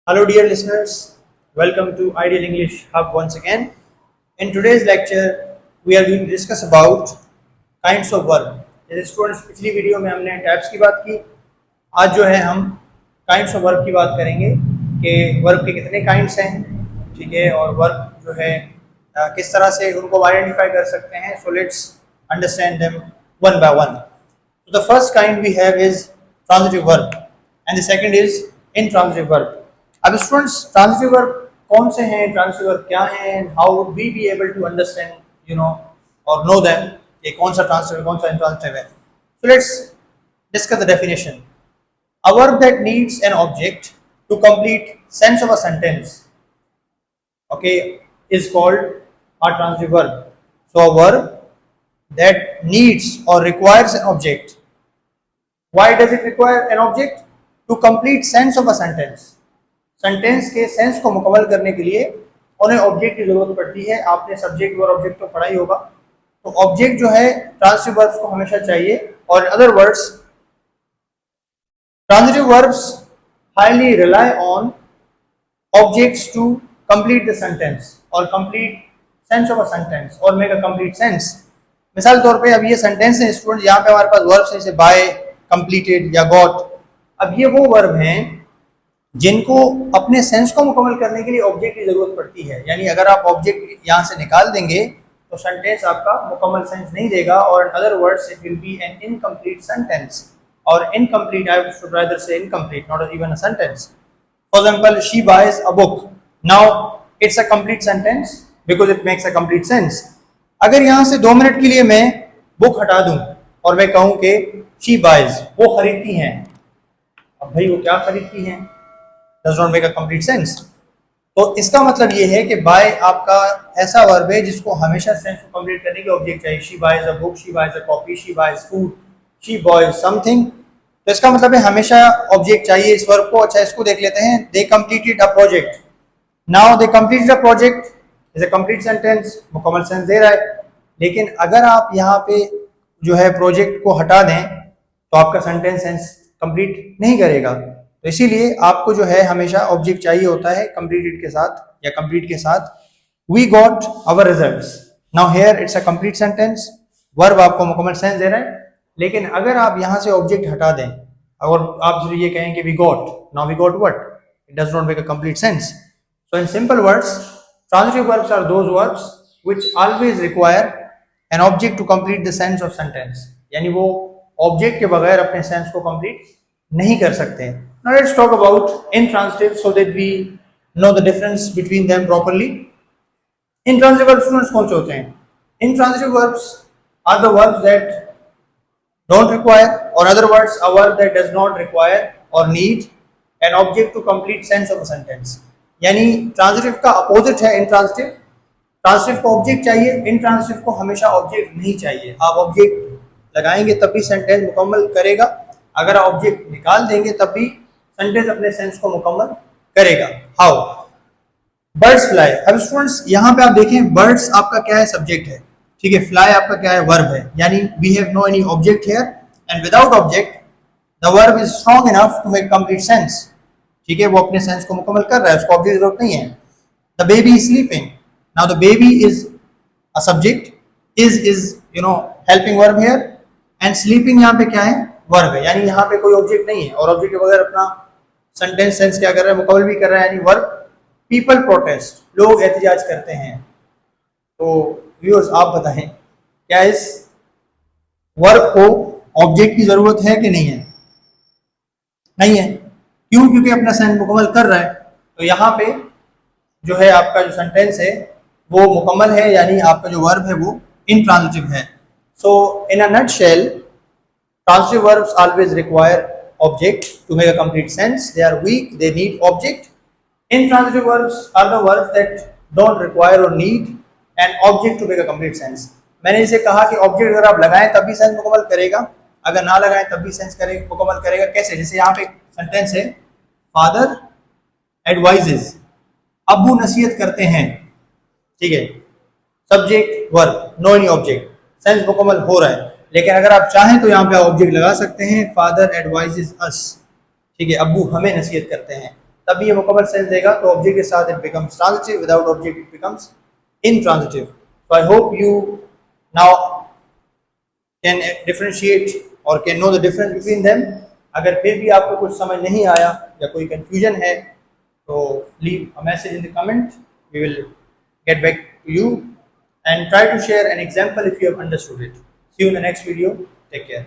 Hello, dear listeners. Welcome to Ideal English Hub once again. In today's lecture, we are going to discuss about kinds of verb. जैसे students पिछली video में हमने types की बात की, आज जो है हम काइंड्स ऑफ वर्ब की बात करेंगे कि वर्ब के कितने काइंड्स हैं, ठीक है, और वर्ब जो है किस तरह से उनको आइडेंटिफाई कर सकते हैं. So let's understand them one by one. So the first kind we have is transitive verb and the second is intransitive verb. अब स्टूडेंट्स ट्रांजिटिव वर्ब कौन से हैं, ट्रांजिटिव वर्ब क्या हैं, and how would we be able to understand और know them कि कौन सा ट्रांजिटिव कौन सा इंट्रांजिटिव है. So let's discuss the definition. A verb that needs an object to complete sense of a sentence, okay, is called a transitive verb. So a verb that needs or requires an object. Why does it require an object? To complete sense of a sentence. Sentence के sense को मुकम्मल करने के लिए उन्हें object की जरूरत पड़ती है. आपने सब्जेक्ट और ऑब्जेक्ट तो पढ़ा ही होगा. तो ऑब्जेक्ट जो है ट्रांजिटिव वर्ब्स को हमेशा चाहिए. और other words, transitive verbs highly rely on objects to complete the sentence और complete sense of a sentence और मेक अ कंप्लीट सेंस. मिसाल तौर पे अब ये सेंटेंस है स्टूडेंट, यहाँ पे हमारे पास वर्ब्स हैं जैसे बाय, कंप्लीटेड या गॉट. अब ये वो वर्ब हैं जिनको अपने सेंस को मुकम्मल करने के लिए ऑब्जेक्ट की जरूरत पड़ती है. यानी अगर आप ऑब्जेक्ट यहाँ से निकाल देंगे तो सेंटेंस आपका मुकम्मल सेंस नहीं देगा. और other words it will be N incomplete sentence. और इनकम्प्लीट, आई शुड रादर से incomplete, not even a sentence. For example, she boys a book. Now it's a complete sentence because it makes a complete sense. अगर यहाँ से 2 minute के लिए मैं book हटा दूं और मैं कहूँ कि शी बायज, वो खरीदती हैं. अब भाई वो क्या खरीदती हैं, does not make a complete sense. तो इसका मतलब ये है कि बाय आपका ऐसा वर्ब है जिसको हमेशा सेंस को कंप्लीट करने के ऑब्जेक्ट चाहिए. She boys a book, she boys a coffee, she boys food, she boys something. तो इसका मतलब है हमेशा ऑब्जेक्ट चाहिए इस वर्ब को. अच्छा, इसको देख लेते हैं. दे completed a project. Now they completed a project is a complete sentence, मुकम्मल सेंस दे रहा है. लेकिन अगर आप यहाँ पे जो है प्रोजेक्ट को हटा दें तो आपका सेंटेंस सेंस कंप्लीट नहीं करेगा. तो इसीलिए आपको जो है हमेशा ऑब्जेक्ट चाहिए होता है कंप्लीटेड के साथ या कंप्लीट के साथ. We got our results. Now here it's a complete sentence, verb आपको मुकम्मल सेंस दे रहा है. लेकिन अगर आप यहाँ से ऑब्जेक्ट हटा दें और आप ये कहें कि we got, now we got what, it does not make a complete sense. So in simple words, transitive verbs are those verbs which always require an object to complete the sense of sentence. यानी वो object के बगैर अपने sense को complete नहीं कर सकते. Now let's talk about intransitive so that we know the difference between them properly. Intransitive verbs students कौन से होते हैं? Intransitive verbs are the verbs that don't require, or other words, a verb that does not require or need an object to complete sense of a sentence. यानी transitive का opposite है intransitive. Transitive को object चाहिए, intransitive को हमेशा object नहीं चाहिए. आप ऑब्जेक्ट लगाएंगे तब भी सेंटेंस मुकम्मल करेगा, अगर आप ऑब्जेक्ट निकाल देंगे तब भी सेंटेंस अपने सेंस को मुकम्मल करेगा. हाउ? Birds fly. अब स्टूडेंट्स यहाँ पे आप देखें, बर्ड्स आपका क्या है, सब्जेक्ट है, ठीक है. फ्लाई आपका क्या है, वर्ब है. यानी we have no any object here, and without object the verb is strong enough to make complete sense. ठीक है, वो अपने सेंस को मुकम्मल कर रहा है, उसको ऑब्जेक्ट की जरूरत नहीं है. The baby is sleeping. Now the baby is a subject, is helping verb here, and sleeping यहाँ पे क्या है, वर्ब है. यानी यहाँ पे कोई ऑब्जेक्ट नहीं है और ऑब्जेक्ट के बगैर अपना सेंटेंस सेंस क्या कर रहा है, मुकम्मल भी कर रहा है. यानी वर्ब. पीपल प्रोटेस्ट, लोग एहतजाज करते हैं. तो व्यूअर्स आप बताएं, क्या इस वर्ब को ऑब्जेक्ट की जरूरत है कि नहीं है? नहीं है. क्यों? क्योंकि अपना सेंस मुकम्मल कर रहा है. तो यहाँ पे जो है आपका जो सेंटेंस है वो मुकम्मल है, यानी आपका जो वर्ब है वो इंट्रांजिटिव है. So in a nutshell, transitive verbs always require object to make a complete sense. They are weak, they need object. Intransitive verbs are the verbs that don't require or need an object to make a complete sense. मैंने इसे कहा कि object अगर आप लगाएं तब भी sense मुकम्मल करेगा, अगर ना लगाएं तब भी सेंस करेगा, मुकम्मल करेगा. कैसे? जैसे यहाँ पे सेंटेंस है, फादर एडवाइजेज, अब्बू नसीहत करते हैं. ठीक है, subject verb, no any object, sense मुकम्मल हो रहा है. लेकिन अगर आप चाहें तो यहाँ पे ऑब्जेक्ट लगा सकते हैं, फादर एडवाइजेज अस. ठीक है, अब्बू हमें नसीहत करते हैं. तब भी ये वोकेबल सेंस देगा, तो ऑब्जेक्ट के साथ it becomes transitive, without object it becomes intransitive. So I hope you now can differentiate or can know the difference between them. अगर फिर भी आपको कुछ समझ नहीं आया या कोई confusion है तो leave a message in the comment. We will get back to you and try to share an example if you have understood it. See you in the next video. Take care.